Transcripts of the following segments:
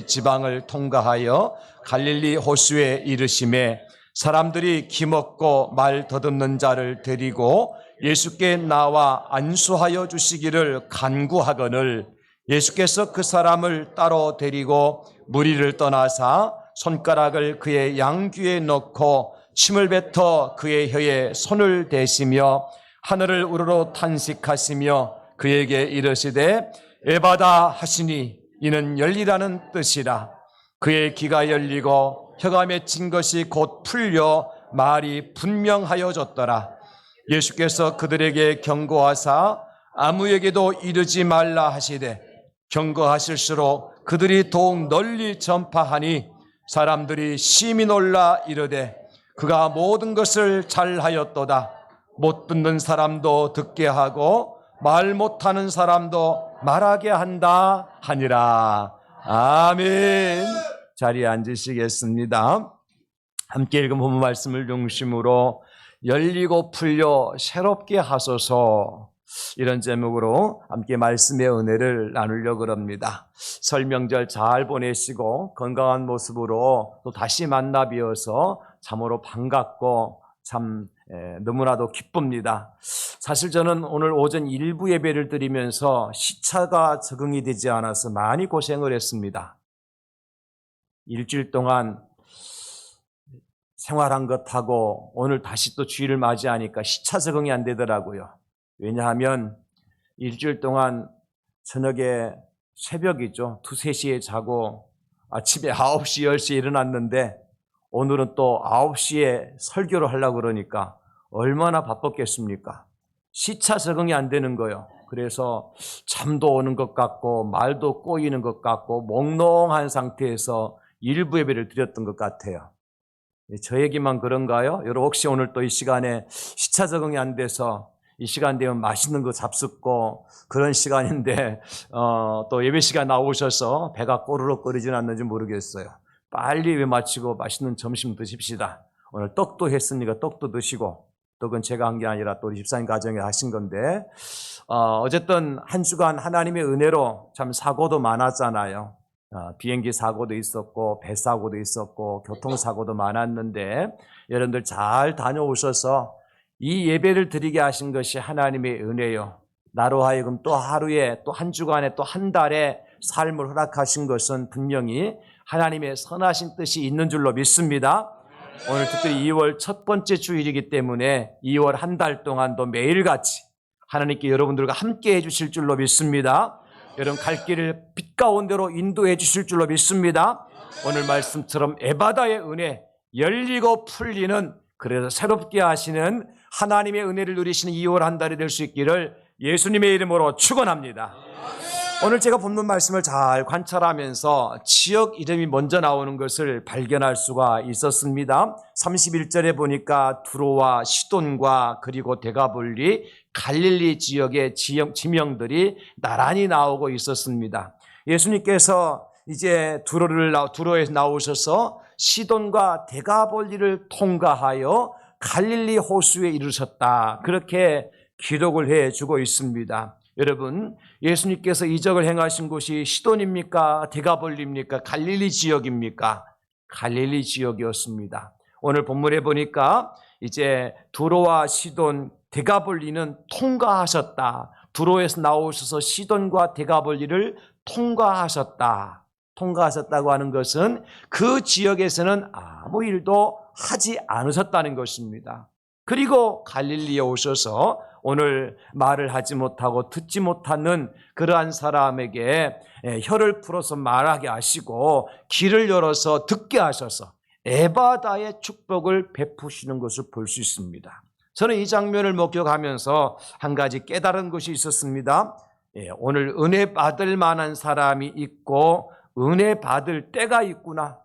데가볼리 지방을 통과하여 갈릴리 호수에 이르심에 사람들이 기먹고 말 더듬는 자를 데리고 예수께 나와 안수하여 주시기를 간구하거늘 예수께서 그 사람을 따로 데리고 무리를 떠나사 손가락을 그의 양귀에 넣고 침을 뱉어 그의 혀에 손을 대시며 하늘을 우러러 탄식하시며 그에게 이르시되 에바다 하시니 이는 열리라는 뜻이라. 그의 귀가 열리고 혀가 맺힌 것이 곧 풀려 말이 분명하여졌더라. 예수께서 그들에게 경고하사 아무에게도 이르지 말라 하시되 경고하실수록 그들이 더욱 널리 전파하니 사람들이 심히 놀라 이르되 그가 모든 것을 잘하였도다. 못 듣는 사람도 듣게 하고 말 못하는 사람도 말하게 한다 하니라. 아멘. 자리에 앉으시겠습니다. 함께 읽은 본문 말씀을 중심으로 열리고 풀려 새롭게 하소서, 이런 제목으로 함께 말씀의 은혜를 나누려고 합니다. 설 명절 잘 보내시고 건강한 모습으로 또 다시 만나 뵈어서 참으로 반갑고 참 너무나도 기쁩니다. 사실 저는 오늘 오전 일부 예배를 드리면서 시차가 적응이 되지 않아서 많이 고생을 했습니다. 일주일 동안 생활한 것하고 오늘 다시 또 주일을 맞이하니까 시차 적응이 안 되더라고요. 왜냐하면 일주일 동안 저녁에 새벽이죠. 2, 3시에 자고 아침에 9시, 10시에 일어났는데 오늘은 또 9시에 설교를 하려고 그러니까 얼마나 바빴겠습니까? 시차 적응이 안 되는 거예요. 그래서 잠도 오는 것 같고 말도 꼬이는 것 같고 몽롱한 상태에서 일부 예배를 드렸던 것 같아요. 저 얘기만 그런가요? 여러분 혹시 오늘 또 이 시간에 시차 적응이 안 돼서 이 시간 되면 맛있는 거 잡숫고 그런 시간인데 또 예배 시간 나오셔서 배가 꼬르륵거리지는 않는지 모르겠어요. 빨리 예배 마치고 맛있는 점심 드십시다. 오늘 떡도 했으니까 떡도 드시고, 떡은 제가 한 게 아니라 또 우리 집사님 가정에 하신 건데 어쨌든 한 주간 하나님의 은혜로 참 사고도 많았잖아요. 비행기 사고도 있었고 배 사고도 있었고 교통사고도 많았는데 여러분들 잘 다녀오셔서 이 예배를 드리게 하신 것이 하나님의 은혜요. 나로 하여금 또 하루에 또 한 주간에 또 한 달에 삶을 허락하신 것은 분명히 하나님의 선하신 뜻이 있는 줄로 믿습니다. 오늘 특별히 2월 첫 번째 주일이기 때문에 2월 한 달 동안도 매일같이 하나님께 여러분들과 함께 해주실 줄로 믿습니다. 여러분 갈 길을 빛 가운데로 인도해 주실 줄로 믿습니다. 오늘 말씀처럼 에바다의 은혜, 열리고 풀리는, 그래서 새롭게 하시는 하나님의 은혜를 누리시는 2월 한 달이 될 수 있기를 예수님의 이름으로 축원합니다. 오늘 제가 본문 말씀을 잘 관찰하면서 지역 이름이 먼저 나오는 것을 발견할 수가 있었습니다. 31절에 보니까 두로와 시돈과 그리고 데가볼리, 갈릴리 지역의 지명들이 나란히 나오고 있었습니다. 예수님께서 이제 두로에서 나오셔서 시돈과 데가볼리를 통과하여 갈릴리 호수에 이르셨다, 그렇게 기록을 해주고 있습니다. 여러분, 예수님께서 이적을 행하신 곳이 시돈입니까? 데가볼리입니까? 갈릴리 지역입니까? 갈릴리 지역이었습니다. 오늘 본문에 보니까 이제 두로와 시돈, 데가볼리는 통과하셨다. 두로에서 나오셔서 시돈과 데가볼리를 통과하셨다고 하는 것은 그 지역에서는 아무 일도 하지 않으셨다는 것입니다. 그리고 갈릴리에 오셔서 오늘 말을 하지 못하고 듣지 못하는 그러한 사람에게 혀를 풀어서 말하게 하시고 길을 열어서 듣게 하셔서 에바다의 축복을 베푸시는 것을 볼 수 있습니다. 저는 이 장면을 목격하면서 한 가지 깨달은 것이 있었습니다. 오늘 은혜 받을 만한 사람이 있고 은혜 받을 때가 있구나.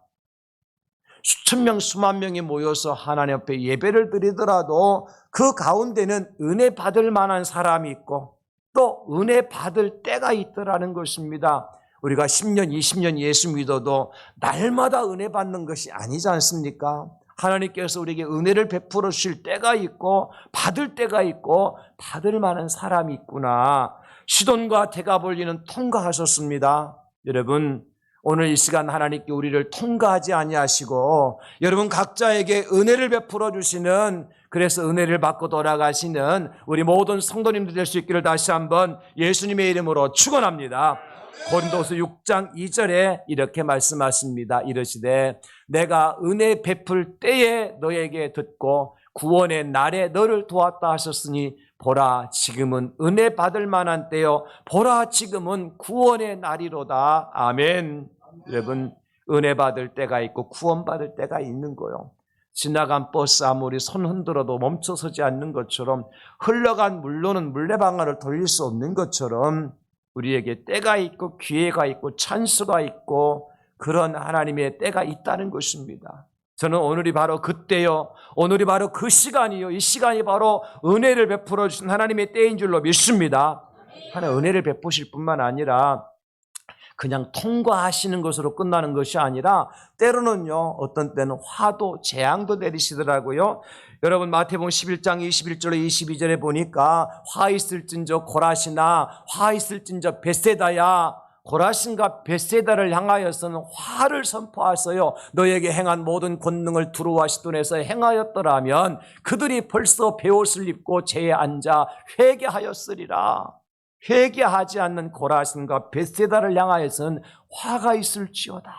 수천 명, 수만 명이 모여서 하나님 앞에 예배를 드리더라도 그 가운데는 은혜 받을 만한 사람이 있고 또 은혜 받을 때가 있더라는 것입니다. 우리가 10년, 20년 예수 믿어도 날마다 은혜 받는 것이 아니지 않습니까? 하나님께서 우리에게 은혜를 베풀어 주실 때가 있고 받을 때가 있고 받을 만한 사람이 있구나. 시돈과 데가볼리는 통과하셨습니다. 여러분, 오늘 이 시간 하나님께 우리를 통과하지 아니하시고 여러분 각자에게 은혜를 베풀어 주시는, 그래서 은혜를 받고 돌아가시는 우리 모든 성도님들 될 수 있기를 다시 한번 예수님의 이름으로 축원합니다. 고린도서 6장 2절에 이렇게 말씀하십니다. 이르시되 내가 은혜 베풀 때에 너에게 듣고 구원의 날에 너를 도왔다 하셨으니 보라 지금은 은혜 받을 만한 때요 보라 지금은 구원의 날이로다. 아멘. 여러분 은혜 받을 때가 있고 구원 받을 때가 있는 거요. 지나간 버스 아무리 손 흔들어도 멈춰서지 않는 것처럼, 흘러간 물로는 물레방아를 돌릴 수 없는 것처럼 우리에게 때가 있고 기회가 있고 찬스가 있고 그런 하나님의 때가 있다는 것입니다. 저는 오늘이 바로 그때요, 오늘이 바로 그 시간이요, 이 시간이 바로 은혜를 베풀어 주신 하나님의 때인 줄로 믿습니다. 하나님 은혜를 베푸실 뿐만 아니라 그냥 통과하시는 것으로 끝나는 것이 아니라 때로는요, 어떤 때는 화도 재앙도 내리시더라고요. 여러분 마태복음 11장 21절에 22절에 보니까 화 있을진저 고라시나 화 있을진저 벳세다야, 고라신과 벳세다를 향하여서는 화를 선포하서요 너에게 행한 모든 권능을 두루와 시돈에서 행하였더라면 그들이 벌써 베옷을 입고 제에 앉아 회개하였으리라. 회개하지 않는 고라신과 벳세다를 향하여서는 화가 있을지어다.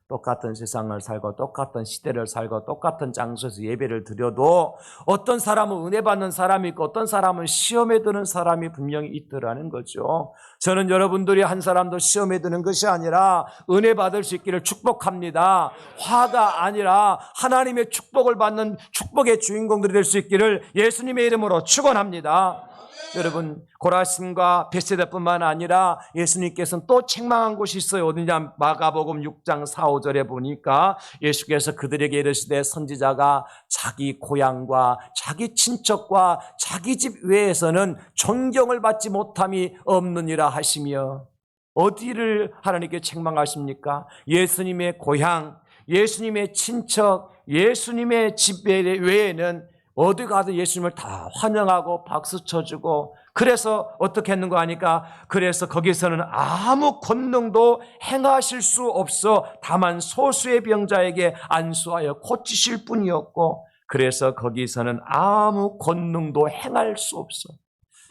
똑같은 세상을 살고 똑같은 시대를 살고 똑같은 장소에서 예배를 드려도 어떤 사람은 은혜 받는 사람이 있고 어떤 사람은 시험에 드는 사람이 분명히 있더라는 거죠. 저는 여러분들이 한 사람도 시험에 드는 것이 아니라 은혜 받을 수 있기를 축복합니다. 화가 아니라 하나님의 축복을 받는 축복의 주인공들이 될 수 있기를 예수님의 이름으로 축원합니다. 여러분 고라신과 벳세다뿐만 아니라 예수님께서는 또 책망한 곳이 있어요. 어디냐? 마가복음 6장 4, 5절에 보니까 예수께서 그들에게 이르시되 선지자가 자기 고향과 자기 친척과 자기 집 외에서는 존경을 받지 못함이 없느니라 하시며, 어디를 하나님께 책망하십니까? 예수님의 고향, 예수님의 친척, 예수님의 집 외에는 어디 가도 예수님을 다 환영하고 박수 쳐주고, 그래서 어떻게 했는가 하니까 그래서 거기서는 아무 권능도 행하실 수 없어 다만 소수의 병자에게 안수하여 고치실 뿐이었고, 그래서 거기서는 아무 권능도 행할 수 없어.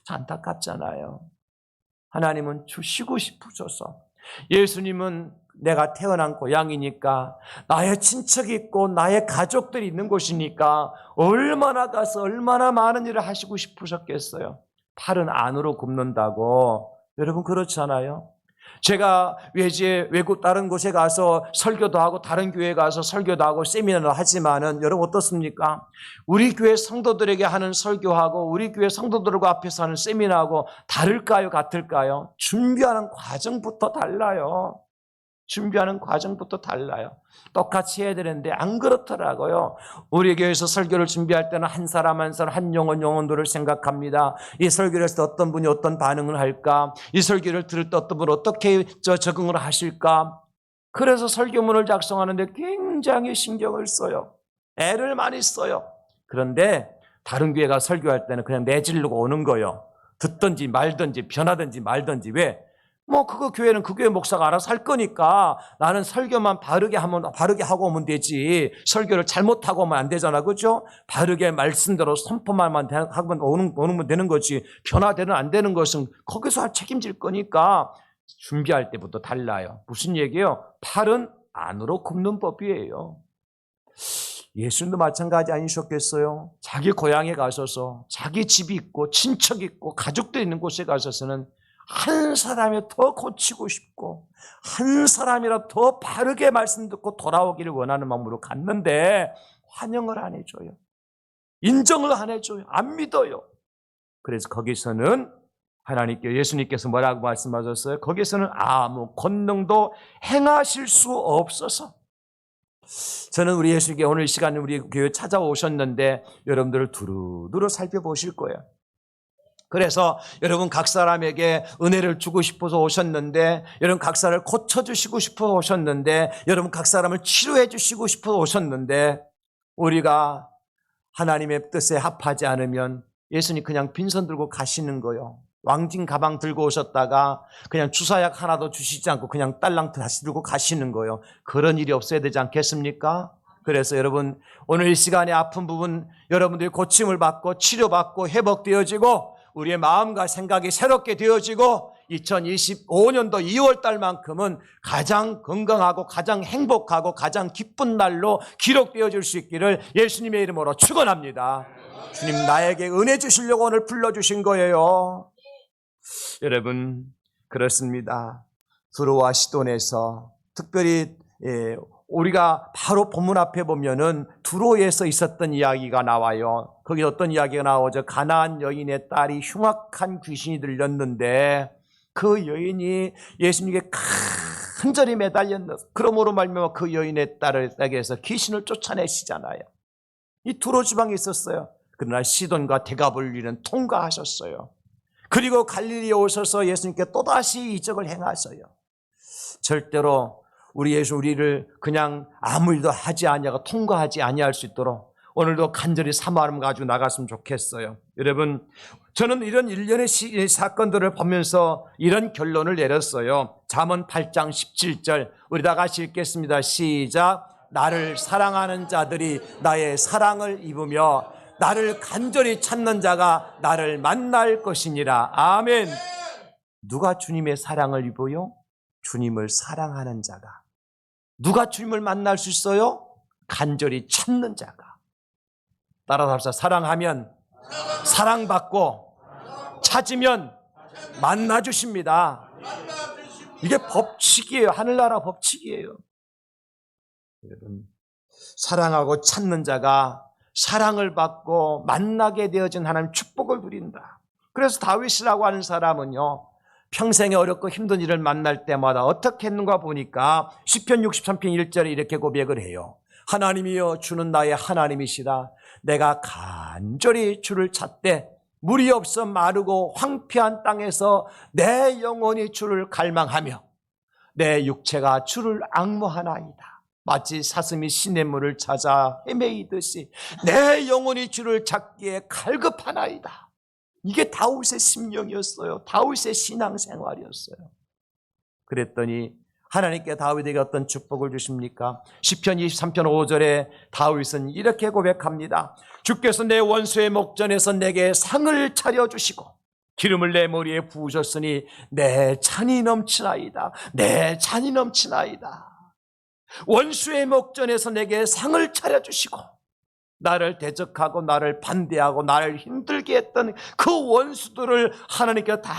안타깝잖아요. 하나님은 주시고 싶으셔서, 예수님은 내가 태어난 고향이니까 나의 친척이 있고 나의 가족들이 있는 곳이니까 얼마나 가서 얼마나 많은 일을 하시고 싶으셨겠어요. 팔은 안으로 굽는다고. 여러분 그렇잖아요. 제가 외국 다른 곳에 가서 설교도 하고 다른 교회에 가서 설교도 하고 세미나를 하지만은 여러분 어떻습니까? 우리 교회 성도들에게 하는 설교하고 우리 교회 성도들과 앞에서 하는 세미나하고 다를까요? 같을까요? 준비하는 과정부터 달라요. 준비하는 과정부터 달라요. 똑같이 해야 되는데 안 그렇더라고요. 우리 교회에서 설교를 준비할 때는 한 사람 한 사람 한 영혼들을 생각합니다. 이 설교를 했을 때 어떤 분이 어떤 반응을 할까? 이 설교를 들을 때 어떤 분이 어떻게 적응을 하실까? 그래서 설교문을 작성하는데 굉장히 신경을 써요. 애를 많이 써요. 그런데 다른 교회가 설교할 때는 그냥 내지르고 오는 거예요. 듣든지 말든지 변하든지 말든지. 왜? 그거 교회는 그 교회 목사가 알아서 할 거니까 나는 설교만 바르게 하고 오면 되지. 설교를 잘못하고 오면 안 되잖아. 그죠? 바르게 말씀대로 선포만 하면 오는 되는 거지. 변화되는 안 되는 것은 거기서 책임질 거니까 준비할 때부터 달라요. 무슨 얘기예요? 팔은 안으로 굽는 법이에요. 예수님도 마찬가지 아니셨겠어요? 자기 고향에 가셔서 자기 집이 있고 친척이 있고 가족도 있는 곳에 가셔서는 한 사람이 더 고치고 싶고 한 사람이라 더 바르게 말씀 듣고 돌아오기를 원하는 마음으로 갔는데 환영을 안 해줘요. 인정을 안 해줘요. 안 믿어요. 그래서 거기서는 예수님께서 뭐라고 말씀하셨어요? 거기서는 아무 권능도 행하실 수 없어서. 저는 우리 예수님께 오늘 이 시간에 우리 교회 찾아오셨는데 여러분들을 두루두루 살펴보실 거예요. 그래서 여러분 각 사람에게 은혜를 주고 싶어서 오셨는데, 여러분 각 사람을 고쳐주시고 싶어서 오셨는데, 여러분 각 사람을 치료해 주시고 싶어서 오셨는데, 우리가 하나님의 뜻에 합하지 않으면 예수님 그냥 빈손 들고 가시는 거예요. 왕진 가방 들고 오셨다가 그냥 주사약 하나도 주시지 않고 그냥 딸랑 다시 들고 가시는 거예요. 그런 일이 없어야 되지 않겠습니까? 그래서 여러분, 오늘 이 시간에 아픈 부분 여러분들이 고침을 받고 치료받고 회복되어지고 우리의 마음과 생각이 새롭게 되어지고 2025년도 2월 달만큼은 가장 건강하고 가장 행복하고 가장 기쁜 날로 기록되어질 수 있기를 예수님의 이름으로 축원합니다. 주님, 나에게 은혜 주시려고 오늘 불러주신 거예요. 여러분, 그렇습니다. 두로와 시돈에서 특별히 우리가 바로 본문 앞에 보면은 두로에서 있었던 이야기가 나와요. 거기 어떤 이야기가 나오죠? 가나안 여인의 딸이 흉악한 귀신이 들렸는데 그 여인이 예수님께 간절히 매달렸는데 그러므로 말미암아 그 여인의 딸에게서 귀신을 쫓아내시잖아요. 이 두로 지방에 있었어요. 그러나 시돈과 대가볼리는 통과하셨어요. 그리고 갈릴리에 오셔서 예수님께 또다시 이적을 행하셔요. 절대로 우리 예수 우리를 그냥 아무 일도 하지 아니하고 통과하지 아니할 수 있도록 오늘도 간절히 사모함 가지고 나갔으면 좋겠어요. 여러분, 저는 이런 일련의 사건들을 보면서 이런 결론을 내렸어요. 잠언 8장 17절 우리 다 같이 읽겠습니다. 시작. 나를 사랑하는 자들이 나의 사랑을 입으며 나를 간절히 찾는 자가 나를 만날 것이니라. 아멘. 누가 주님의 사랑을 입어요? 주님을 사랑하는 자가. 누가 주님을 만날 수 있어요? 간절히 찾는 자가. 따라서 합시다. 사랑하면 사랑받고 찾으면 만나주십니다. 이게 법칙이에요. 하늘나라 법칙이에요. 여러분, 사랑하고 찾는 자가 사랑을 받고 만나게 되어진 하나님 축복을 누린다. 그래서 다윗이라고 하는 사람은요, 평생에 어렵고 힘든 일을 만날 때마다 어떻게 했는가 보니까 시편 63편 1절에 이렇게 고백을 해요. 하나님이여 주는 나의 하나님이시라. 내가 간절히 주를 찾되 물이 없어 마르고 황폐한 땅에서 내 영혼이 주를 갈망하며 내 육체가 주를 앙모하나이다. 마치 사슴이 시냇물을 찾아 헤매이듯이 내 영혼이 주를 찾기에 갈급하나이다. 이게 다윗의 심령이었어요. 다윗의 신앙생활이었어요. 그랬더니 하나님께 다윗에게 어떤 축복을 주십니까? 시편 23편 5절에 다윗은 이렇게 고백합니다. 주께서 내 원수의 목전에서 내게 상을 차려주시고 기름을 내 머리에 부으셨으니 내 찬이 넘치나이다. 내 찬이 넘치나이다. 원수의 목전에서 내게 상을 차려주시고 나를 대적하고 나를 반대하고 나를 힘들게 했던 그 원수들을 하나님께 다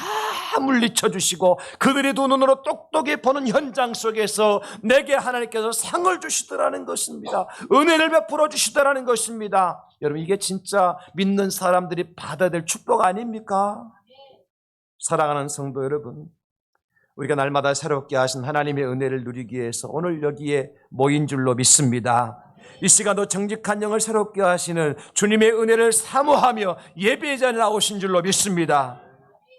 물리쳐 주시고 그들의 두 눈으로 똑똑히 보는 현장 속에서 내게 하나님께서 상을 주시더라는 것입니다. 은혜를 베풀어 주시더라는 것입니다. 여러분, 이게 진짜 믿는 사람들이 받아야 될 축복 아닙니까? 사랑하는 성도 여러분, 우리가 날마다 새롭게 하신 하나님의 은혜를 누리기 위해서 오늘 여기에 모인 줄로 믿습니다. 이 시간도 정직한 영을 새롭게 하시는 주님의 은혜를 사모하며 예배의 자리에 나오신 줄로 믿습니다.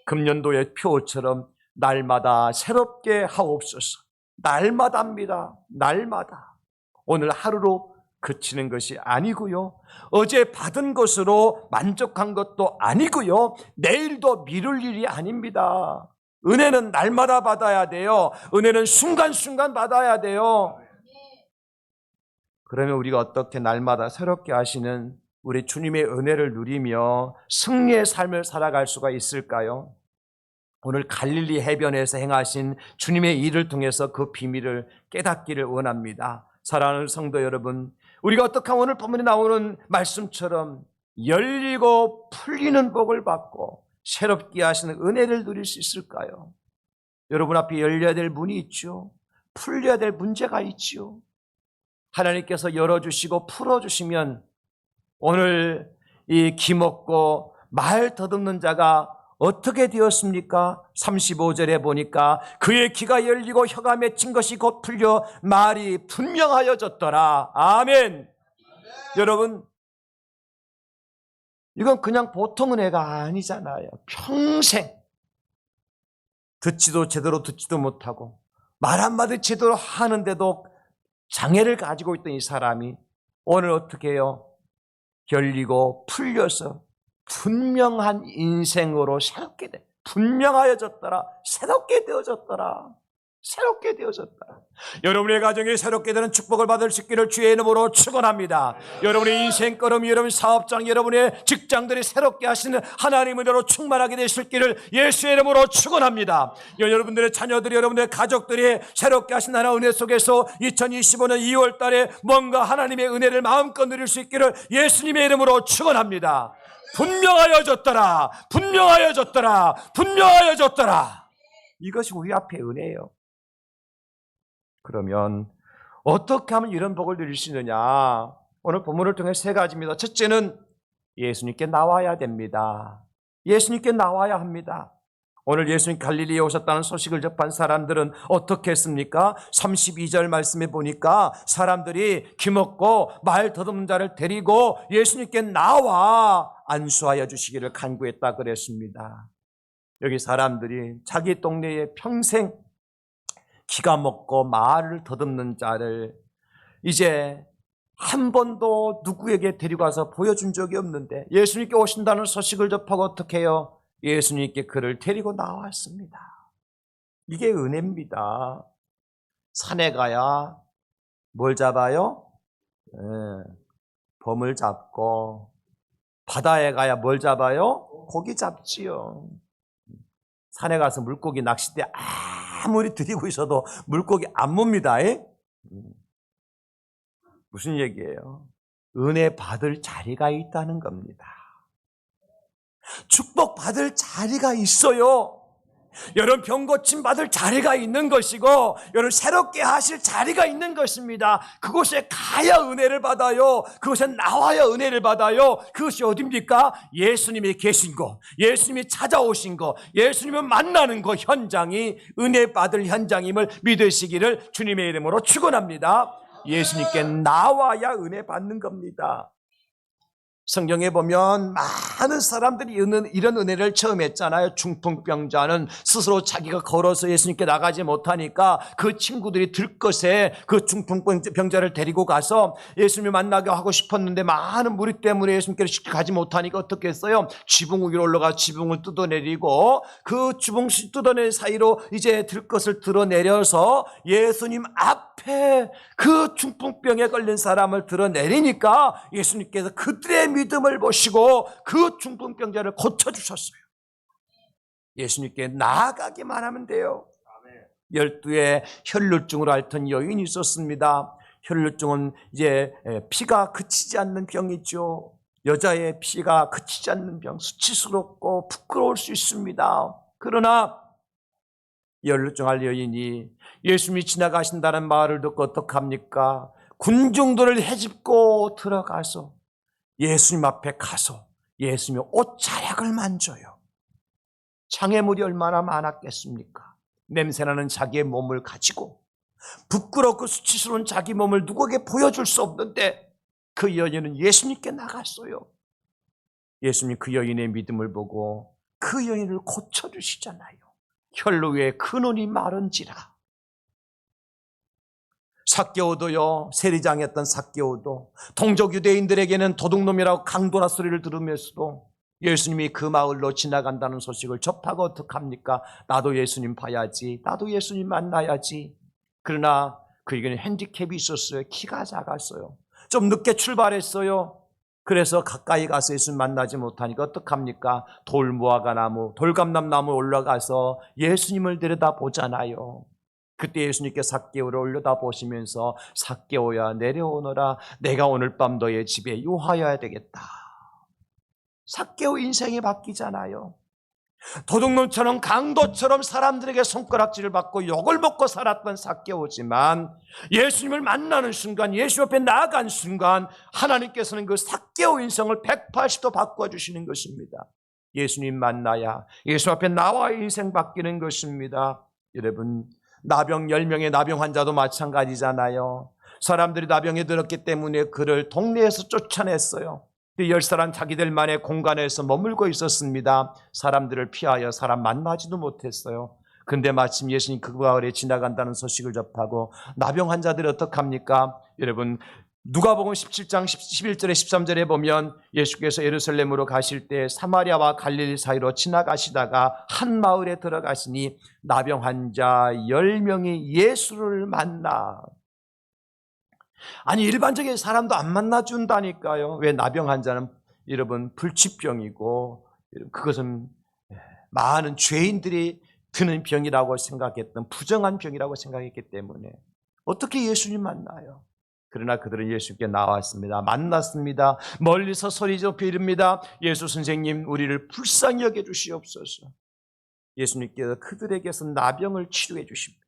금년도의 표처럼 날마다 새롭게 하옵소서. 날마다입니다. 날마다. 오늘 하루로 그치는 것이 아니고요. 어제 받은 것으로 만족한 것도 아니고요. 내일도 미룰 일이 아닙니다. 은혜는 날마다 받아야 돼요. 은혜는 순간순간 받아야 돼요. 그러면 우리가 어떻게 날마다 새롭게 하시는 우리 주님의 은혜를 누리며 승리의 삶을 살아갈 수가 있을까요? 오늘 갈릴리 해변에서 행하신 주님의 일을 통해서 그 비밀을 깨닫기를 원합니다. 사랑하는 성도 여러분, 우리가 어떻게 하면 오늘 본문에 나오는 말씀처럼 열리고 풀리는 복을 받고 새롭게 하시는 은혜를 누릴 수 있을까요? 여러분 앞에 열려야 될 문이 있죠. 풀려야 될 문제가 있죠. 하나님께서 열어주시고 풀어주시면 오늘 이 기먹고 말 더듬는 자가 어떻게 되었습니까? 35절에 보니까 그의 귀가 열리고 혀가 맺힌 것이 곧 풀려 말이 분명하여졌더라. 아멘. 여러분, 이건 그냥 보통 은혜가 아니잖아요. 평생 듣지도 제대로 듣지도 못하고 말 한마디 제대로 하는데도 장애를 가지고 있던 이 사람이 오늘 어떻게 해요? 열리고 풀려서 분명한 인생으로 새롭게 돼. 분명하여졌더라. 새롭게 되어졌더라. 새롭게 되어졌다. 여러분의 가정이 새롭게 되는 축복을 받을 수 있기를 주의 이름으로 축원합니다. 여러분의 인생 걸음이, 여러분 사업장, 여러분의 직장들이 새롭게 하시는 하나님의 은혜로 충만하게 되실 길을 예수의 이름으로 축원합니다. 여러분들의 자녀들이, 여러분들의 가족들이 새롭게 하신 하나님의 은혜 속에서 2025년 2월 달에 뭔가 하나님의 은혜를 마음껏 누릴 수 있기를 예수님의 이름으로 축원합니다. 분명하여졌더라. 분명하여졌더라. 분명하여졌더라. 이것이 우리 앞에 은혜예요. 그러면 어떻게 하면 이런 복을 누릴 수 있느냐? 오늘 본문을 통해 세 가지입니다. 첫째는 예수님께 나와야 됩니다. 예수님께 나와야 합니다. 오늘 예수님 갈릴리에 오셨다는 소식을 접한 사람들은 어떻게 했습니까? 32절 말씀에 보니까 사람들이 기먹고 말 더듬는 자를 데리고 예수님께 나와 안수하여 주시기를 간구했다 그랬습니다. 여기 사람들이 자기 동네에 평생 기가 먹고 말을 더듬는 자를 이제 한 번도 누구에게 데려가서 보여준 적이 없는데 예수님께 오신다는 소식을 접하고 어떻게 해요? 예수님께 그를 데리고 나왔습니다. 이게 은혜입니다. 산에 가야 뭘 잡아요? 범을 잡고, 바다에 가야 뭘 잡아요? 고기 잡지요. 산에 가서 물고기 낚싯대 아무리 들이고 있어도 물고기 안 뭅니다. 무슨 얘기예요? 은혜 받을 자리가 있다는 겁니다. 축복 받을 자리가 있어요. 여러분 병 고침 받을 자리가 있는 것이고, 여러분 새롭게 하실 자리가 있는 것입니다. 그곳에 가야 은혜를 받아요. 그곳에 나와야 은혜를 받아요. 그것이 어디입니까? 예수님이 계신 곳, 예수님이 찾아오신 곳, 예수님을 만나는 곳 현장이 은혜 받을 현장임을 믿으시기를 주님의 이름으로 축원합니다. 예수님께 나와야 은혜 받는 겁니다. 성경에 보면 많은 사람들이 이런 은혜를 처음 했잖아요. 중풍병자는 스스로 자기가 걸어서 예수님께 나가지 못하니까 그 친구들이 들것에 그 중풍병자를 데리고 가서 예수님을 만나게 하고 싶었는데 많은 무리 때문에 예수님께로 쉽게 가지 못하니까 어떻게 했어요? 지붕 위로 올라가 지붕을 뜯어내리고 그 지붕 뜯어낸 사이로 이제 들것을 들어내려서 예수님 앞에 그 중풍병에 걸린 사람을 들어내리니까 예수님께서 그들의 믿음을 보시고 그 중풍병자를 고쳐주셨어요. 예수님께 나아가기만 하면 돼요. 12의 혈루증으로 앓던 여인이 있었습니다. 혈루증은 이제 피가 그치지 않는 병이죠. 여자의 피가 그치지 않는 병, 수치스럽고 부끄러울 수 있습니다. 그러나 혈루증 할 여인이 예수님이 지나가신다는 말을 듣고 어떡합니까? 군중들을 헤집고 들어가서 예수님 앞에 가서 예수님의 옷자락을 만져요. 장애물이 얼마나 많았겠습니까? 냄새나는 자기의 몸을 가지고 부끄럽고 수치스러운 자기 몸을 누구에게 보여줄 수 없는데 그 여인은 예수님께 나갔어요. 예수님 그 여인의 믿음을 보고 그 여인을 고쳐주시잖아요. 혈루에 그 눈이 마른지라. 삭개오도요, 세리장이었던 삭개오도 동족 유대인들에게는 도둑놈이라고 강도라 소리를 들으면서도 예수님이 그 마을로 지나간다는 소식을 접하고 어떡합니까? 나도 예수님 봐야지, 나도 예수님 만나야지. 그러나 그에게는 핸디캡이 있었어요. 키가 작았어요. 좀 늦게 출발했어요. 그래서 가까이 가서 예수님 만나지 못하니까 어떡합니까? 돌무화과나무, 돌감람나무 올라가서 예수님을 들여다보잖아요. 그때 예수님께 삭개오를 올려다보시면서 삭개오야 내려오너라, 내가 오늘 밤 너의 집에 유하여야 되겠다. 삭개오 인생이 바뀌잖아요. 도둑놈처럼 강도처럼 사람들에게 손가락질을 받고 욕을 먹고 살았던 삭개오지만 예수님을 만나는 순간, 예수 앞에 나아간 순간 하나님께서는 그 삭개오 인생을 180도 바꿔주시는 것입니다. 예수님 만나야 예수 앞에 나와 인생 바뀌는 것입니다. 여러분, 나병 10명의 나병 환자도 마찬가지잖아요. 사람들이 나병에 들었기 때문에 그를 동네에서 쫓아냈어요. 10사람 자기들만의 공간에서 머물고 있었습니다. 사람들을 피하여 사람 만나지도 못했어요. 근데 마침 예수님 그 마을에 지나간다는 소식을 접하고 나병 환자들이 어떡합니까? 여러분, 누가복음 17장 11절에 13절에 보면 예수께서 예루살렘으로 가실 때 사마리아와 갈릴리 사이로 지나가시다가 한 마을에 들어가시니 나병 환자 10명이 예수를 만나. 아니 일반적인 사람도 안 만나준다니까요. 왜? 나병 환자는 여러분 불치병이고 그것은 많은 죄인들이 드는 병이라고 생각했던 부정한 병이라고 생각했기 때문에 어떻게 예수님 만나요? 그러나 그들은 예수께 나왔습니다. 만났습니다. 멀리서 소리져 비릅니다. 예수 선생님, 우리를 불쌍히 여겨 주시옵소서. 예수님께서 그들에게서 나병을 치료해 주십니다.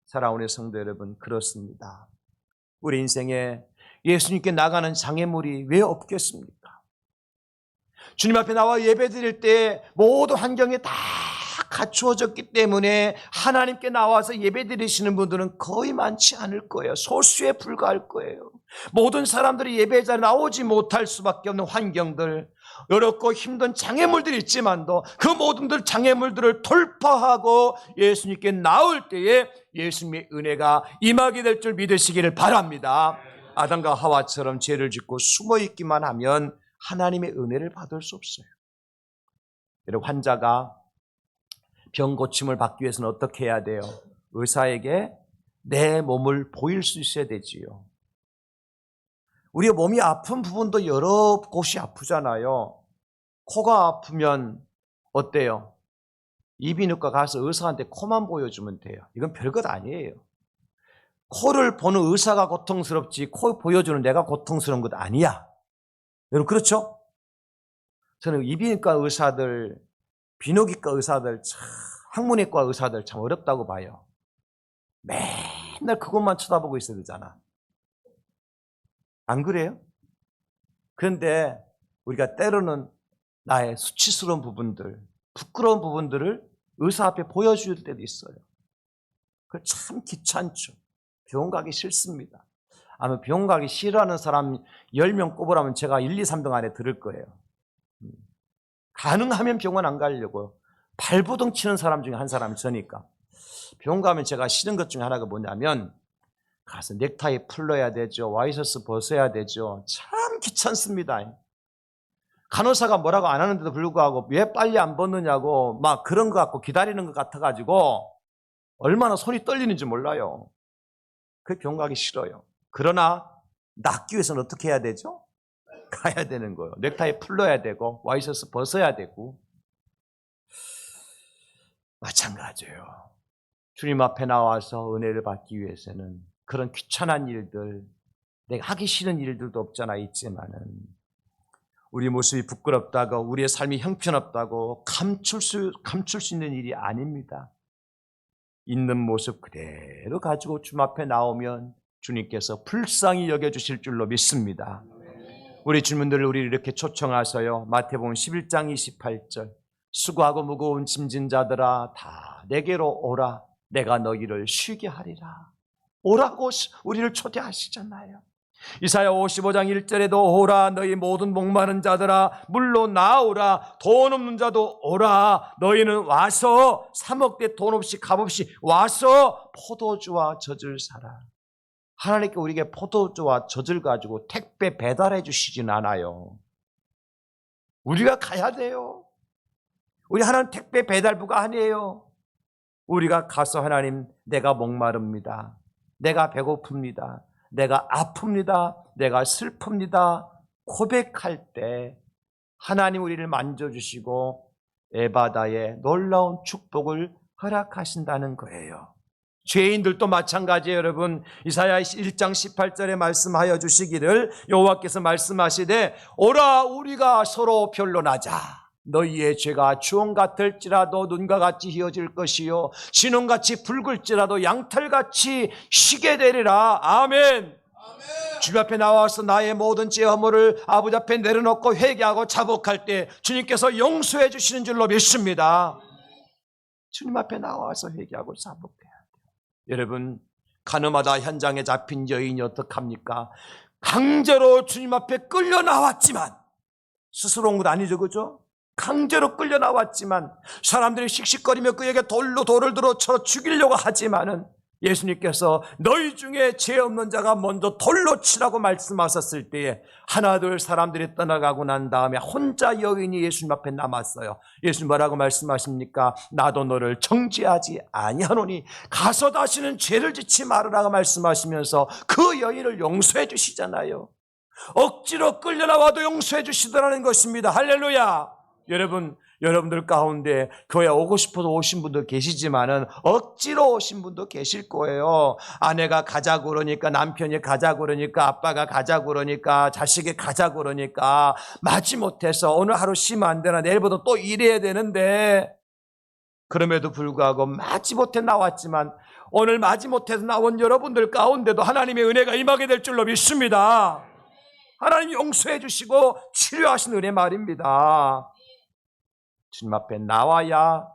사랑하는 성도 여러분, 그렇습니다. 우리 인생에 예수님께 나가는 장애물이 왜 없겠습니까? 주님 앞에 나와 예배드릴 때 모든 환경이 다 갖추어졌기 때문에 하나님께 나와서 예배드리시는 분들은 거의 많지 않을 거예요. 소수에 불과할 거예요. 모든 사람들이 예배 자리에 나오지 못할 수밖에 없는 환경들, 어렵고 힘든 장애물들이 있지만도 그 모든 장애물들을 돌파하고 예수님께 나올 때에 예수님의 은혜가 임하게 될 줄 믿으시기를 바랍니다. 아담과 하와처럼 죄를 짓고 숨어있기만 하면 하나님의 은혜를 받을 수 없어요. 여러분, 환자가 병 고침을 받기 위해서는 어떻게 해야 돼요? 의사에게 내 몸을 보일 수 있어야 되지요. 우리가 몸이 아픈 부분도 여러 곳이 아프잖아요. 코가 아프면 어때요? 이비인후과 가서 의사한테 코만 보여주면 돼요. 이건 별것 아니에요. 코를 보는 의사가 고통스럽지 코 보여주는 내가 고통스러운 것 아니야. 여러분 그렇죠? 저는 이비인후과 의사들, 비뇨기과 의사들, 항문외과 의사들 참 어렵다고 봐요. 맨날 그것만 쳐다보고 있어야 되잖아. 안 그래요? 그런데 우리가 때로는 나의 수치스러운 부분들, 부끄러운 부분들을 의사 앞에 보여줄 때도 있어요. 그거 참 귀찮죠. 병원 가기 싫습니다. 아마 병원 가기 싫어하는 사람 10명 꼽으라면 제가 1, 2, 3등 안에 들을 거예요. 가능하면 병원 안 가려고 발버둥 치는 사람 중에 한 사람이 저니까. 병원 가면 제가 싫은 것 중에 하나가 뭐냐면 가서 넥타이 풀러야 되죠. 와이셔츠 벗어야 되죠. 참 귀찮습니다. 간호사가 뭐라고 안 하는데도 불구하고 왜 빨리 안 벗느냐고 막 그런 것 같고 기다리는 것 같아가지고 얼마나 손이 떨리는지 몰라요. 그 병원 가기 싫어요. 그러나 낫기 위해서는 어떻게 해야 되죠? 가야 되는 거예요. 넥타이 풀러야 되고 와이셔츠 벗어야 되고. 마찬가지예요. 주님 앞에 나와서 은혜를 받기 위해서는 그런 귀찮은 일들, 내가 하기 싫은 일들도 없잖아 있지만은 우리 모습이 부끄럽다고 우리의 삶이 형편없다고 감출 수 있는 일이 아닙니다. 있는 모습 그대로 가지고 주님 앞에 나오면 주님께서 불쌍히 여겨주실 줄로 믿습니다. 우리 주민들을 우리 이렇게 초청하셔요. 마태복음 11장 28절 수고하고 무거운 짐진 자들아 다 내게로 오라 내가 너희를 쉬게 하리라. 오라고 우리를 초대하시잖아요. 이사야 55장 1절에도 오라 너희 모든 목마른 자들아 물로 나오라 돈 없는 자도 오라 너희는 와서 사 먹되 돈 없이 값없이 와서 포도주와 젖을 사라. 하나님께 우리에게 포도주와 젖을 가지고 택배 배달해 주시진 않아요. 우리가 가야 돼요. 우리 하나님 택배 배달부가 아니에요. 우리가 가서 하나님 내가 목마릅니다. 내가 배고픕니다. 내가 아픕니다. 내가 슬픕니다. 고백할 때 하나님 우리를 만져주시고 에바다의 놀라운 축복을 허락하신다는 거예요. 죄인들도 마찬가지예요. 여러분 이사야 1장 18절에 말씀하여 주시기를 여호와께서 말씀하시되 오라 우리가 서로 변론하자. 너희의 죄가 주홍 같을지라도 눈과 같이 희어질 것이요 진홍같이 붉을지라도 양털같이 희게 되리라. 아멘. 주님 앞에 나와서 나의 모든 죄 허물을 아버지 앞에 내려놓고 회개하고 자복할 때 주님께서 용서해 주시는 줄로 믿습니다. 주님 앞에 나와서 회개하고 자복해야 돼요. 여러분 가늠하다 현장에 잡힌 여인이 어떡합니까? 강제로 주님 앞에 끌려 나왔지만 스스로 온 것 아니죠, 그죠? 강제로 끌려 나왔지만 사람들이 씩씩거리며 그에게 돌로 돌을 들어 쳐 죽이려고 하지만은 예수님께서 너희 중에 죄 없는 자가 먼저 돌로 치라고 말씀하셨을 때에 하나둘 사람들이 떠나가고 난 다음에 혼자 여인이 예수님 앞에 남았어요. 예수님 뭐라고 말씀하십니까? 나도 너를 정죄하지 아니하노니 가서 다시는 죄를 짓지 말으라고 말씀하시면서 그 여인을 용서해 주시잖아요. 억지로 끌려나와도 용서해 주시더라는 것입니다. 할렐루야. 여러분들 가운데 교회 오고 싶어서 오신 분도 계시지만은 억지로 오신 분도 계실 거예요. 아내가 가자고 그러니까, 남편이 가자고 그러니까, 아빠가 가자고 그러니까, 자식이 가자고 그러니까 마지못해서 오늘 하루 쉬면 안 되나, 내일부터 또 일해야 되는데, 그럼에도 불구하고 마지못해 나왔지만 오늘 마지못해서 나온 여러분들 가운데도 하나님의 은혜가 임하게 될 줄로 믿습니다. 하나님 용서해 주시고 치료하신 은혜 말입니다. 주님 앞에 나와야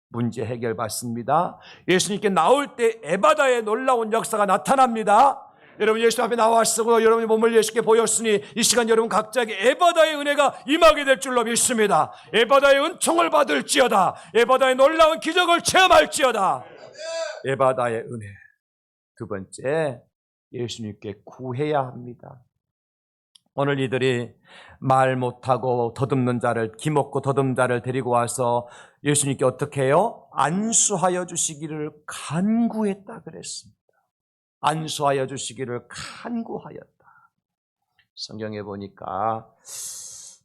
문제 해결 받습니다. 예수님께 나올 때 에바다의 놀라운 역사가 나타납니다. 여러분 예수 앞에 나와서 여러분의 몸을 예수께 보였으니 이 시간 여러분 각자에게 에바다의 은혜가 임하게 될 줄로 믿습니다. 에바다의 은총을 받을지어다. 에바다의 놀라운 기적을 체험할지어다. 에바다의 은혜. 두 번째, 예수님께 구해야 합니다. 오늘 이들이 말 못하고 더듬는 자를, 기먹고 더듬는 자를 데리고 와서 예수님께 어떻게 해요? 안수하여 주시기를 간구했다 그랬습니다. 안수하여 주시기를 간구하였다. 성경에 보니까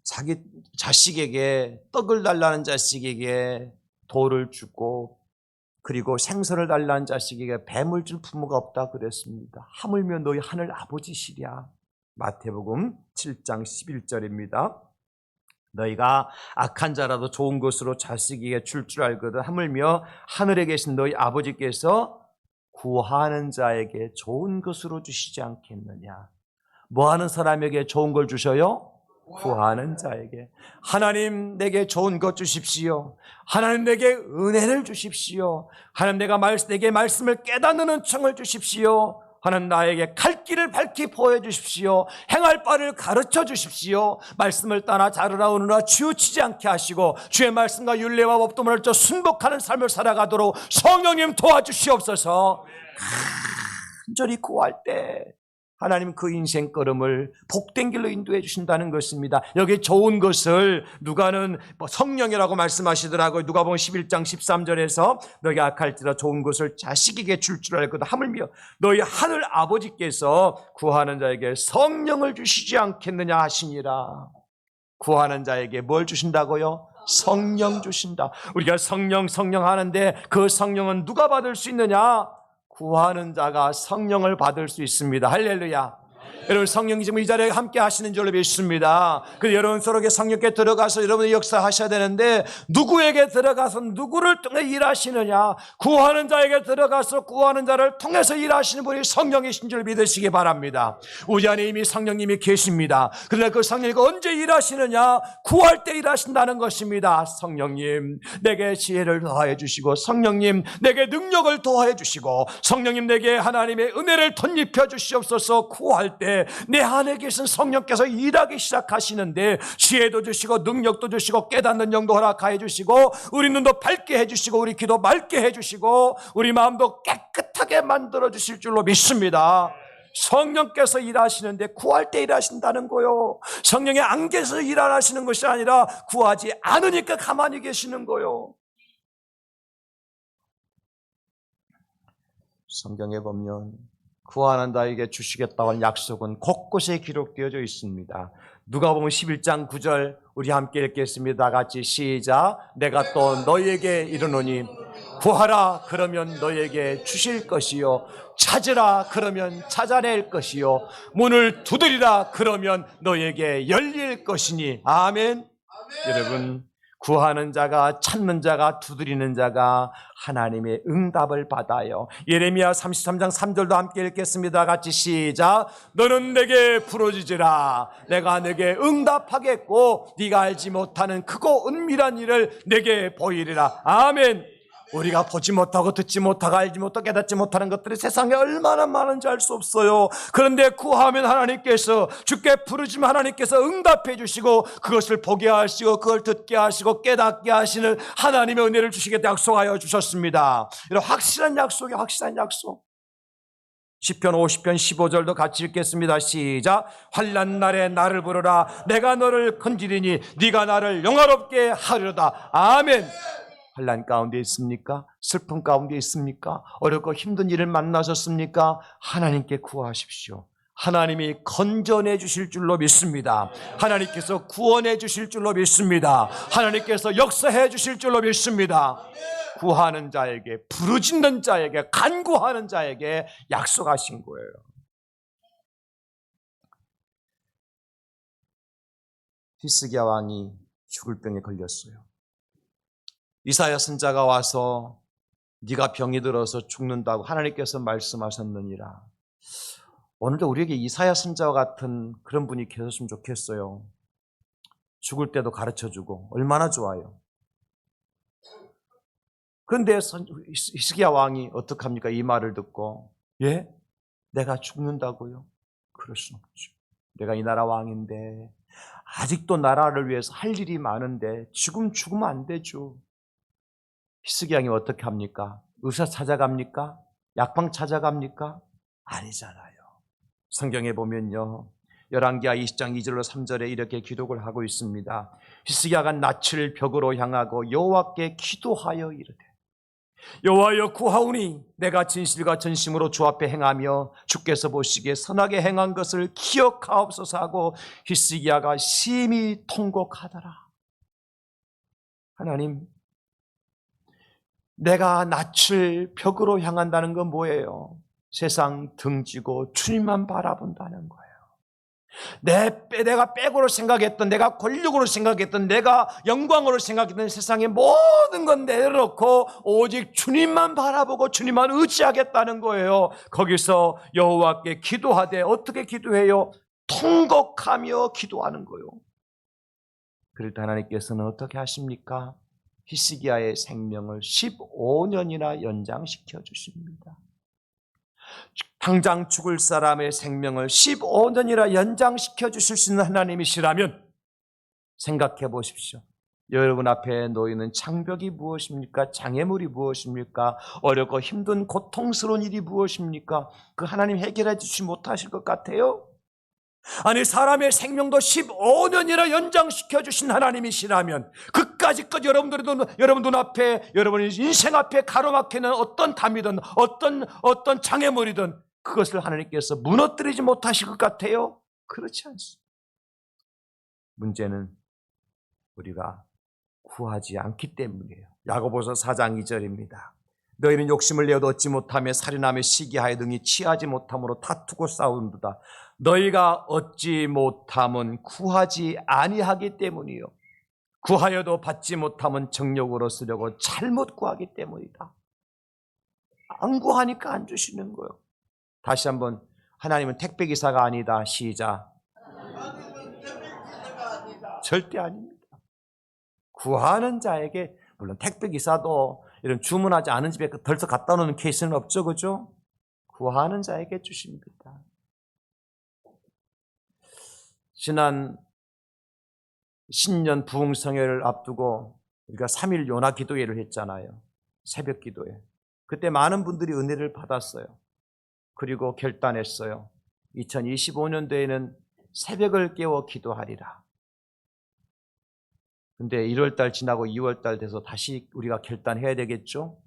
자기 자식에게, 떡을 달라는 자식에게 돌을 주고, 그리고 생선을 달라는 자식에게 뱀을 줄 부모가 없다 그랬습니다. 하물며 너희 하늘 아버지시랴. 마태복음 7장 11절입니다. 너희가 악한 자라도 좋은 것으로 자식에게 줄 알거든 하물며 하늘에 계신 너희 아버지께서 구하는 자에게 좋은 것으로 주시지 않겠느냐. 뭐하는 사람에게 좋은 걸 주셔요? 구하는 자에게. 하나님 내게 좋은 것 주십시오. 하나님 내게 은혜를 주십시오. 하나님 내게 말씀을 깨닫는 은총을 주십시오. 하나님 나에게 갈 길을 밝히 보여주십시오. 행할 바를 가르쳐 주십시오. 말씀을 따라 자르라 오느라 치우치지 않게 하시고 주의 말씀과 율례와 법도문을 순복하는 삶을 살아가도록 성령님 도와주시옵소서. 간절히 구할 때 하나님 그 인생 걸음을 복된 길로 인도해 주신다는 것입니다. 여기 좋은 것을 누가는 성령이라고 말씀하시더라고요. 누가복음 11장 13절에서 너희가 악할지라 좋은 것을 자식에게 줄 알거든 하물며 너희 하늘 아버지께서 구하는 자에게 성령을 주시지 않겠느냐 하시니라. 구하는 자에게 뭘 주신다고요? 성령 주신다. 우리가 성령 하는데 그 성령은 누가 받을 수 있느냐? 구하는 자가 성령을 받을 수 있습니다. 할렐루야. 여러분 성령이 지금 이 자리에 함께 하시는 줄로 믿습니다. 그래서 여러분 서로에게 성령께 들어가서 여러분의 역사하셔야 되는데 누구에게 들어가서 누구를 통해 일하시느냐? 구하는 자에게 들어가서 구하는 자를 통해서 일하시는 분이 성령이신 줄 믿으시기 바랍니다. 우리 안에 이미 성령님이 계십니다. 그러나 그 성령이 언제 일하시느냐? 구할 때 일하신다는 것입니다. 성령님 내게 지혜를 더하여 주시고, 성령님 내게 능력을 더하여 주시고, 성령님 내게 하나님의 은혜를 덧입혀 주시옵소서. 구할 때 내 안에 계신 성령께서 일하기 시작하시는데 지혜도 주시고 능력도 주시고 깨닫는 영도 허락하여 주시고 우리 눈도 밝게 해주시고 우리 귀도 맑게 해주시고 우리 마음도 깨끗하게 만들어 주실 줄로 믿습니다. 성령께서 일하시는데 구할 때 일하신다는 거요. 성령의 안개에서 일 안 하시는 것이 아니라 구하지 않으니까 가만히 계시는 거요. 성경에 보면 구하는 자에게 주시겠다고 하는 약속은 곳곳에 기록되어져 있습니다. 누가복음 11장 9절 우리 함께 읽겠습니다. 같이 시작. 내가 또 너희에게 이르노니 구하라 그러면 너희에게 주실 것이요 찾으라 그러면 찾아낼 것이요 문을 두드리라 그러면 너희에게 열릴 것이니. 아멘. 여러분 구하는 자가, 찾는 자가, 두드리는 자가 하나님의 응답을 받아요. 예레미야 33장 3절도 함께 읽겠습니다. 같이 시작. 너는 내게 부르짖으라. 내가 내게 응답하겠고 네가 알지 못하는 크고 은밀한 일을 내게 보이리라. 아멘. 우리가 보지 못하고 듣지 못하고 알지 못하고 깨닫지 못하는 것들이 세상에 얼마나 많은지 알 수 없어요. 그런데 구하면 하나님께서, 주께 부르짖으면 하나님께서 응답해 주시고 그것을 보게 하시고 그걸 듣게 하시고 깨닫게 하시는 하나님의 은혜를 주시겠다 약속하여 주셨습니다. 이런 확실한 약속이 확실한 약속. 시편 50편 15절도 같이 읽겠습니다. 시작. 환난 날에 나를 부르라. 내가 너를 건지리니 네가 나를 영화롭게 하리로다. 아멘. 환난 가운데 있습니까? 슬픔 가운데 있습니까? 어렵고 힘든 일을 만나셨습니까? 하나님께 구하십시오. 하나님이 건져내 주실 줄로 믿습니다. 하나님께서 구원해 주실 줄로 믿습니다. 하나님께서 역사해 주실 줄로 믿습니다. 구하는 자에게, 부르짖는 자에게, 간구하는 자에게 약속하신 거예요. 히스기야 왕이 죽을 병에 걸렸어요. 이사야 선지자가 와서 네가 병이 들어서 죽는다고 하나님께서 말씀하셨느니라. 오늘도 우리에게 이사야 선지자와 같은 그런 분이 계셨으면 좋겠어요. 죽을 때도 가르쳐주고 얼마나 좋아요. 그런데 히스기야 왕이 어떡합니까? 이 말을 듣고 예? 내가 죽는다고요? 그럴 수 없죠. 내가 이 나라 왕인데 아직도 나라를 위해서 할 일이 많은데 지금 죽으면 안 되죠. 히스기야 왕이 어떻게 합니까? 의사 찾아갑니까? 약방 찾아갑니까? 아니잖아요. 성경에 보면요, 열왕기하 20장 2절로 3절에 이렇게 기록을 하고 있습니다. 히스기야가 낯을 벽으로 향하고 여호와께 기도하여 이르되 여호와여 구하오니 내가 진실과 전심으로 주 앞에 행하며 주께서 보시기에 선하게 행한 것을 기억하옵소서 하고 히스기야가 심히 통곡하더라. 하나님, 내가 낯을 벽으로 향한다는 건 뭐예요? 세상 등지고 주님만 바라본다는 거예요. 내가 백으로 생각했던, 내가 권력으로 생각했던, 내가 영광으로 생각했던 세상의 모든 건 내려놓고 오직 주님만 바라보고 주님만 의지하겠다는 거예요. 거기서 여호와께 기도하되 어떻게 기도해요? 통곡하며 기도하는 거예요. 그럴 때 하나님께서는 어떻게 하십니까? 히스기야의 생명을 15년이나 연장시켜 주십니다. 당장 죽을 사람의 생명을 15년이나 연장시켜 주실 수 있는 하나님이시라면 생각해 보십시오. 여러분 앞에 놓이는 장벽이 무엇입니까? 장애물이 무엇입니까? 어렵고 힘든 고통스러운 일이 무엇입니까? 그 하나님 해결해 주시지 못하실 것 같아요? 아니, 사람의 생명도 15년이나 연장시켜 주신 하나님이시라면 그까짓 여러분 눈앞에, 여러분의 인생 앞에 가로막히는 어떤 담이든 어떤 장애물이든 그것을 하나님께서 무너뜨리지 못하실 것 같아요? 그렇지 않습니다. 문제는 우리가 구하지 않기 때문이에요. 야고보서 4장 2절입니다. 너희는 욕심을 내어도 얻지 못하며 살인하며 시기하여 등이 취하지 못함으로 다투고 싸운도다. 너희가 얻지 못함은 구하지 아니하기 때문이요, 구하여도 받지 못함은 정욕으로 쓰려고 잘못 구하기 때문이다. 안 구하니까 안 주시는 거예요. 다시 한번, 하나님은 택배기사가 아니다. 시작. 절대 아닙니다. 구하는 자에게, 물론 택배기사도 이런 주문하지 않은 집에 벌써 갖다 놓는 케이스는 없죠, 그죠? 구하는 자에게 주십니다. 지난 신년 부흥성회를 앞두고 우리가 3일 요나 기도회를 했잖아요. 새벽 기도회. 그때 많은 분들이 은혜를 받았어요. 그리고 결단했어요. 2025년도에는 새벽을 깨워 기도하리라. 근데 1월달 지나고 2월달 돼서 다시 우리가 결단해야 되겠죠?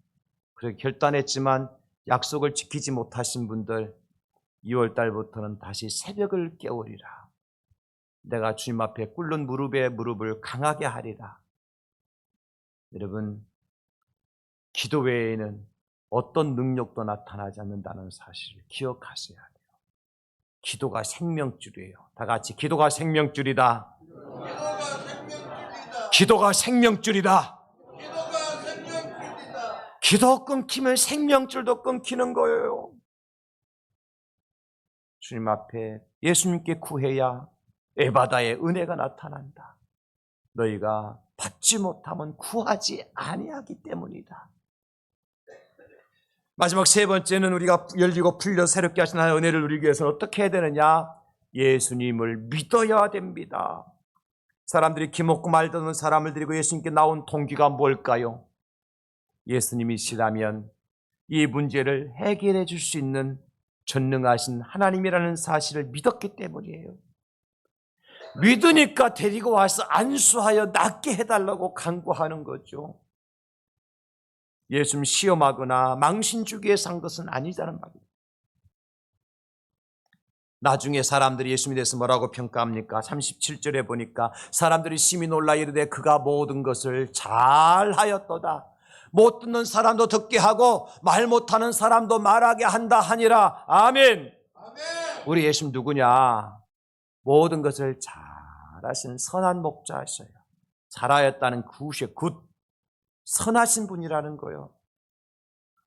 그렇게 결단했지만 약속을 지키지 못하신 분들, 2월달부터는 다시 새벽을 깨우리라. 내가 주님 앞에 꿇는 무릎에 무릎을 강하게 하리라. 여러분, 기도 외에는 어떤 능력도 나타나지 않는다는 사실을 기억하셔야 돼요. 기도가 생명줄이에요. 다 같이 기도가 생명줄이다. 기도가 생명줄이다. 기도 끊기면 생명줄도 끊기는 거예요. 주님 앞에 예수님께 구해야 에바다의 은혜가 나타난다. 너희가 받지 못하면 구하지 아니하기 때문이다. 마지막 세 번째는 우리가 열리고 풀려 새롭게 하신 하나님의 은혜를 누리기 위해서는 어떻게 해야 되느냐? 예수님을 믿어야 됩니다. 사람들이 기먹고 말던 사람을 데리고 예수님께 나온 동기가 뭘까요? 예수님이시라면 이 문제를 해결해 줄 수 있는 전능하신 하나님이라는 사실을 믿었기 때문이에요. 믿으니까 데리고 와서 안수하여 낫게 해달라고 간구하는 거죠. 예수님 시험하거나 망신 주기 위해서 한 것은 아니다는 말이에요. 나중에 사람들이 예수님에 대해서 뭐라고 평가합니까? 37절에 보니까 사람들이 심히 놀라 이르되 그가 모든 것을 잘하였도다. 못 듣는 사람도 듣게 하고 말 못하는 사람도 말하게 한다 하니라. 아멘. 우리 예수님 누구냐? 모든 것을 잘하신 선한 목자이셔요. 잘하였다는 굿이에요. 굿. 선하신 분이라는 거예요.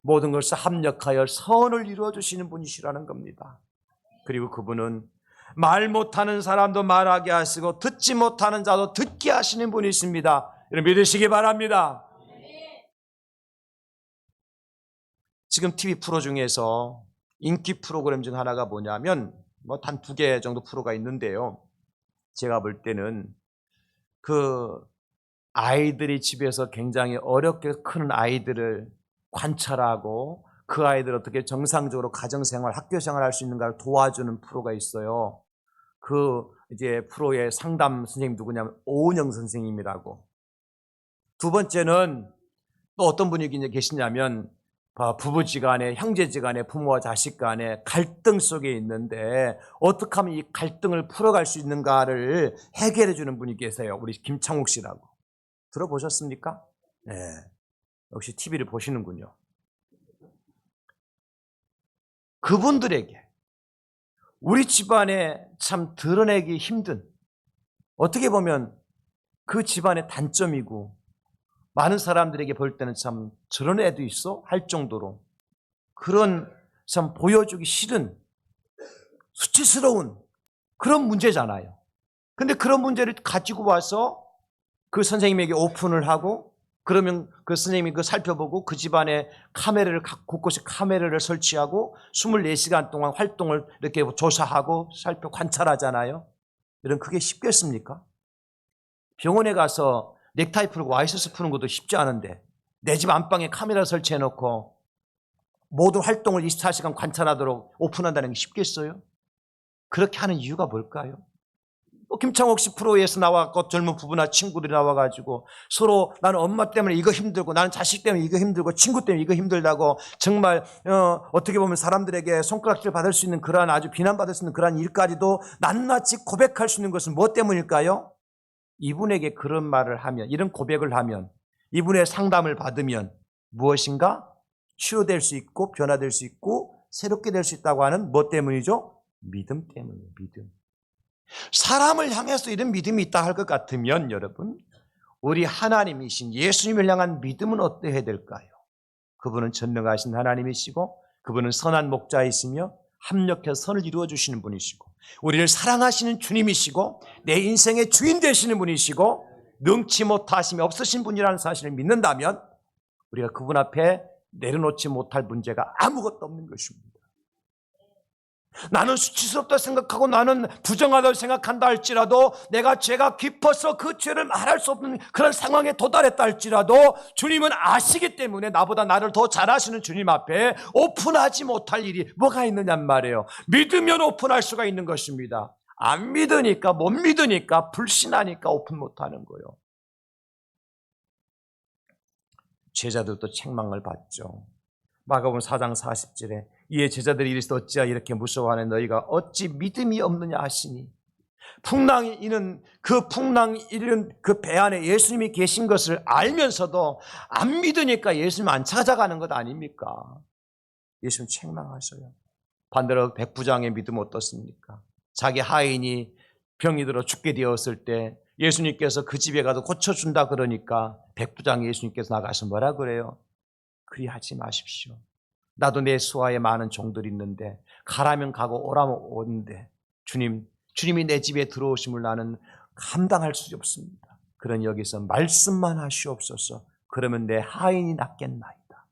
모든 것을 합력하여 선을 이루어주시는 분이시라는 겁니다. 그리고 그분은 말 못하는 사람도 말하게 하시고 듣지 못하는 자도 듣게 하시는 분이십니다. 여러분 믿으시기 바랍니다. 지금 TV 프로 중에서 인기 프로그램 중 하나가 뭐냐면 단 2개 정도 프로가 있는데요. 제가 볼 때는 그 아이들이 집에서 굉장히 어렵게 크는 아이들을 관찰하고 그 아이들 어떻게 정상적으로 가정생활, 학교생활 할 수 있는가를 도와주는 프로가 있어요. 그 이제 프로의 상담 선생님 누구냐면 오은영 선생님이라고. 두 번째는 또 어떤 분이 계시냐면 부부지간에, 형제지간에, 부모와 자식간에 갈등 속에 있는데 어떻게 하면 이 갈등을 풀어갈 수 있는가를 해결해 주는 분이 계세요. 우리 김창욱 씨라고. 들어보셨습니까? 네. 역시 TV를 보시는군요. 그분들에게 우리 집안에 참 드러내기 힘든, 어떻게 보면 그 집안의 단점이고 많은 사람들에게 볼 때는 참 저런 애도 있어? 할 정도로 그런 참 보여주기 싫은 수치스러운 그런 문제잖아요. 근데 그런 문제를 가지고 와서 그 선생님에게 오픈을 하고 그러면 그 선생님이 그 살펴보고 그 집안에 카메라를 곳곳에 카메라를 설치하고 24시간 동안 활동을 이렇게 조사하고 관찰하잖아요. 여러분 그게 쉽겠습니까? 병원에 가서 넥타이 풀고 와이셔츠 푸는 것도 쉽지 않은데 내 집 안방에 카메라 설치해놓고 모든 활동을 24시간 관찰하도록 오픈한다는 게 쉽겠어요? 그렇게 하는 이유가 뭘까요? 김창옥 씨 프로에서 나와서 젊은 부부나 친구들이 나와가지고 서로 나는 엄마 때문에 이거 힘들고 나는 자식 때문에 이거 힘들고 친구 때문에 이거 힘들다고 정말 어떻게 보면 사람들에게 손가락질 받을 수 있는 그러한 아주 비난받을 수 있는 그러한 일까지도 낱낱이 고백할 수 있는 것은 무엇 때문일까요? 이분에게 그런 말을 하면, 이런 고백을 하면, 이분의 상담을 받으면 무엇인가 치유될 수 있고 변화될 수 있고 새롭게 될 수 있다고 하는 무엇 때문이죠? 믿음 때문이에요. 믿음. 사람을 향해서 이런 믿음이 있다 할 것 같으면 여러분 우리 하나님이신 예수님을 향한 믿음은 어떠해야 될까요? 그분은 전능하신 하나님이시고 그분은 선한 목자이시며 합력해서 선을 이루어 주시는 분이시고 우리를 사랑하시는 주님이시고 내 인생의 주인 되시는 분이시고 능치 못하심이 없으신 분이라는 사실을 믿는다면 우리가 그분 앞에 내려놓지 못할 문제가 아무것도 없는 것입니다. 나는 수치스럽다 생각하고 나는 부정하다고 생각한다 할지라도 내가 죄가 깊어서 그 죄를 말할 수 없는 그런 상황에 도달했다 할지라도 주님은 아시기 때문에 나보다 나를 더 잘 아시는 주님 앞에 오픈하지 못할 일이 뭐가 있느냔 말이에요. 믿으면 오픈할 수가 있는 것입니다. 안 믿으니까 못 믿으니까 불신하니까 오픈 못하는 거예요. 제자들도 책망을 받죠. 마가복음 4장 40절에 이에 제자들이 이르시되 어찌하여 이렇게 무서워하는 너희가 어찌 믿음이 없느냐 하시니 풍랑이 이는 그 풍랑이 이른 그 배 안에 예수님이 계신 것을 알면서도 안 믿으니까 예수님 안 찾아가는 것 아닙니까? 예수님 책망하셔요. 반대로 백부장의 믿음은 어떻습니까? 자기 하인이 병이 들어 죽게 되었을 때 예수님께서 그 집에 가서 고쳐준다 그러니까 백부장 예수님께서 나가서 뭐라 그래요? 그리하지 마십시오. 나도 내 수하에 많은 종들이 있는데 가라면 가고 오라면 오는데 주님이 내 집에 들어오심을 나는 감당할 수 없습니다. 그러니 여기서 말씀만 하시옵소서. 그러면 내 하인이 낫겠나이다.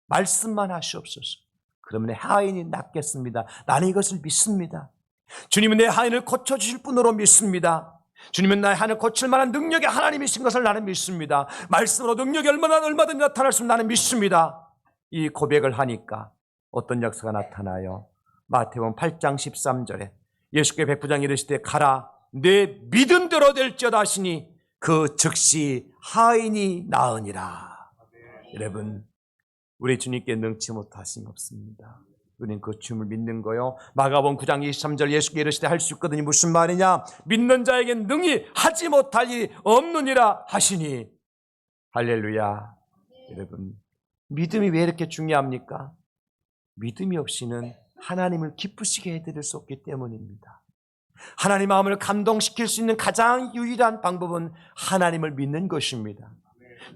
말씀만 하시옵소서. 그러면 내 하인이 낫겠습니다. 나는 이것을 믿습니다. 주님은 내 하인을 고쳐주실 분으로 믿습니다. 주님은 나의 하인을 고칠 만한 능력의 하나님이신 것을 나는 믿습니다. 말씀으로 능력이 얼마든지 나타날 수 있는 나는 믿습니다. 이 고백을 하니까 어떤 역사가 나타나요? 마태복음 8장 13절에 예수께 백부장이 이르시되 가라 내 믿음대로 될지어다 하시니 그 즉시 하인이 나으니라. 여러분, 우리 주님께 능치 못하심 없습니다. 우리는 그 주님을 믿는 거요. 마가복음 9장 23절 예수께 이르시되 할 수 있거든요. 무슨 말이냐? 믿는 자에겐 능히 하지 못할 일이 없느니라 하시니. 할렐루야. 여러분, 믿음이 왜 이렇게 중요합니까? 믿음이 없이는 하나님을 기쁘시게 해드릴 수 없기 때문입니다. 하나님 마음을 감동시킬 수 있는 가장 유일한 방법은 하나님을 믿는 것입니다.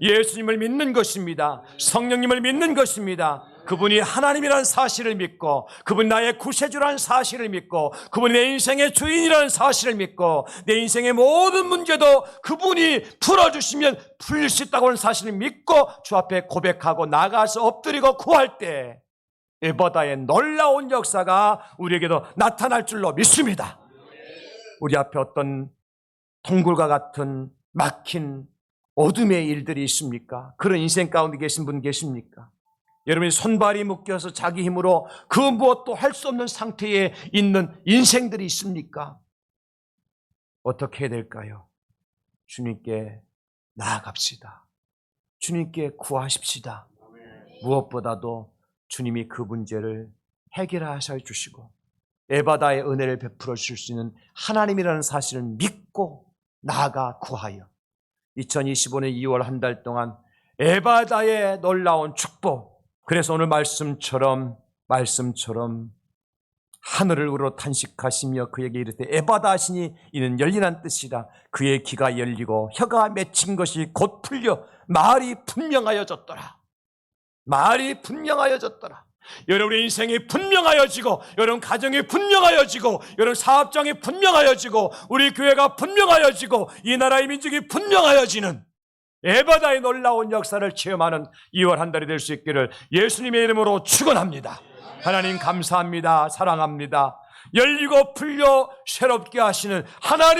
예수님을 믿는 것입니다. 성령님을 믿는 것입니다. 그분이 하나님이라는 사실을 믿고, 그분이 나의 구세주라는 사실을 믿고, 그분이 내 인생의 주인이라는 사실을 믿고, 내 인생의 모든 문제도 그분이 풀어주시면 풀릴 수 있다고 하는 사실을 믿고 주 앞에 고백하고 나가서 엎드리고 구할 때 에바다의 놀라운 역사가 우리에게도 나타날 줄로 믿습니다. 우리 앞에 어떤 동굴과 같은 막힌 어둠의 일들이 있습니까? 그런 인생 가운데 계신 분 계십니까? 여러분이 손발이 묶여서 자기 힘으로 그 무엇도 할 수 없는 상태에 있는 인생들이 있습니까? 어떻게 해야 될까요? 주님께 나아갑시다. 주님께 구하십시다. 무엇보다도 주님이 그 문제를 해결하셔 주시고 에바다의 은혜를 베풀어 주실 수 있는 하나님이라는 사실을 믿고 나아가 구하여 2025년 2월 한 달 동안 에바다의 놀라운 축복, 그래서 오늘 말씀처럼 하늘을 우러 탄식하시며 그에게 이르되 에바다 하시니 이는 열리란 뜻이라. 그의 귀가 열리고 혀가 맺힌 것이 곧 풀려 말이 분명하여졌더라. 말이 분명하여졌더라. 여러분의 인생이 분명하여지고, 여러분 가정이 분명하여지고, 여러분 사업장이 분명하여지고, 우리 교회가 분명하여지고, 이 나라의 민족이 분명하여지는 에바다의 놀라운 역사를 체험하는 2월 한 달이 될 수 있기를 예수님의 이름으로 축원합니다. 하나님 감사합니다. 사랑합니다. 열리고 풀려 새롭게 하시는 하나님